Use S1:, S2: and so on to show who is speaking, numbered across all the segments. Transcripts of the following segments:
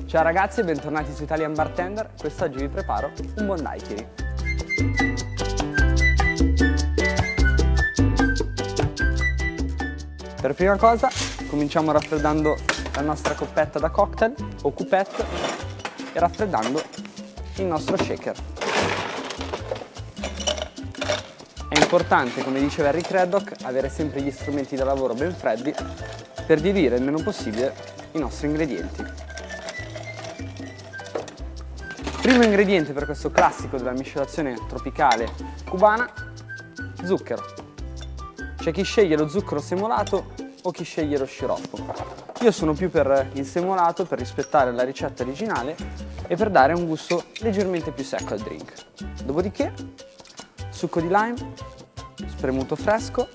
S1: Ciao ragazzi e bentornati su Italian Bartender. Quest'oggi vi preparo un buon daiquiri. Per prima cosa cominciamo raffreddando la nostra coppetta da cocktail o coupette e raffreddando il nostro shaker. È importante, come diceva Rick Reddock, avere sempre gli strumenti da lavoro ben freddi per diluire il meno possibile i nostri ingredienti. Primo ingrediente per questo classico della miscelazione tropicale cubana: zucchero. C'è chi sceglie lo zucchero semolato o chi sceglie lo sciroppo. Io sono più per il semolato per rispettare la ricetta originale e per dare un gusto leggermente più secco al drink. Dopodiché succo di lime, spremuto fresco,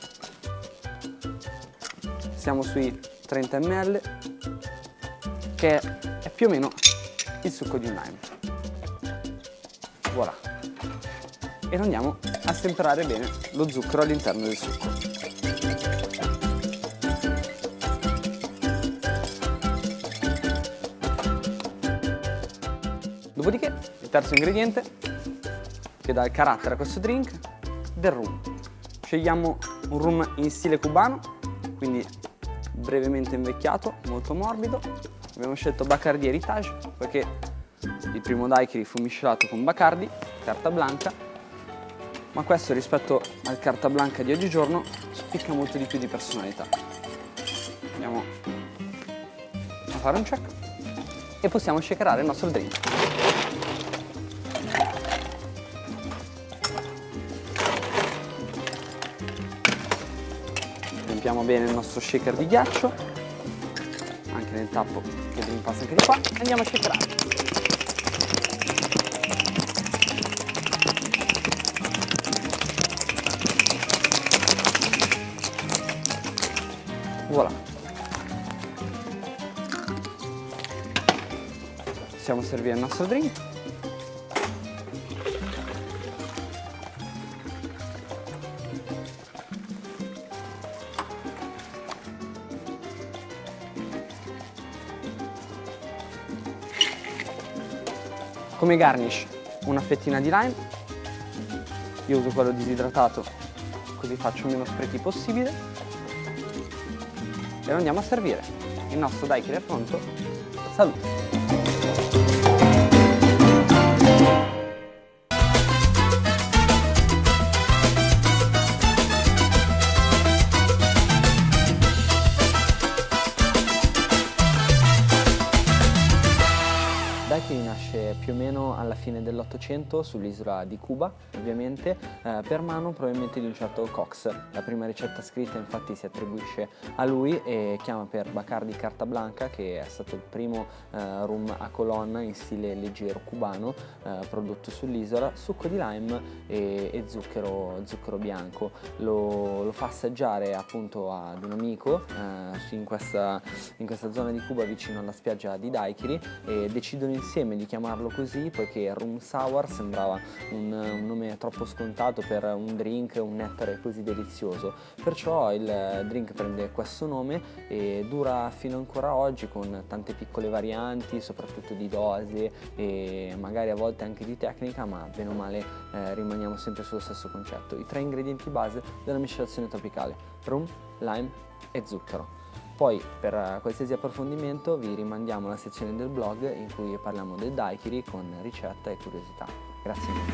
S1: siamo sui 30 ml, che è più o meno il succo di un lime. Voilà. E lo andiamo a stemperare bene lo zucchero all'interno del succo. Dopodiché il terzo ingrediente che dà il carattere a questo drink, del rum. Scegliamo un rum in stile cubano, quindi brevemente invecchiato, molto morbido. Abbiamo scelto Bacardi Heritage perché il primo daiquiri fu miscelato con Bacardi, carta blanca, ma questo rispetto al carta blanca di oggigiorno spicca molto di più di personalità. Andiamo a fare un check e possiamo shakerare il nostro drink. Riempiamo bene il nostro shaker di ghiaccio, anche nel tappo che il drink passa anche di qua, e andiamo a shakerare. Voilà. Possiamo servire il nostro drink. Come garnish una fettina di lime, io uso quello disidratato così faccio meno sprechi possibile, e lo andiamo a servire. Il nostro daiquiri è pronto. Salute! Daiquiri nasce più o meno alla fine dell'800 sull'isola di Cuba, ovviamente, per mano probabilmente di un certo Cox. La prima ricetta scritta infatti si attribuisce a lui e chiama per Bacardi Carta Blanca, che è stato il primo rum a colonna in stile leggero cubano prodotto sull'isola, succo di lime e zucchero bianco. Lo fa assaggiare appunto ad un amico in questa zona di Cuba vicino alla spiaggia di Daiquiri, e decidono insieme di chiamarlo così poiché rum sour sembrava un nome troppo scontato per un drink, un nettare così delizioso. Perciò il drink prende questo nome e dura fino ancora oggi con tante piccole varianti, soprattutto di dose e magari a volte anche di tecnica, ma bene o male rimaniamo sempre sullo stesso concetto. I tre ingredienti base della miscelazione tropicale: rum, lime e zucchero. Poi per qualsiasi approfondimento vi rimandiamo alla sezione del blog in cui parliamo del daiquiri con ricetta e curiosità. Grazie mille.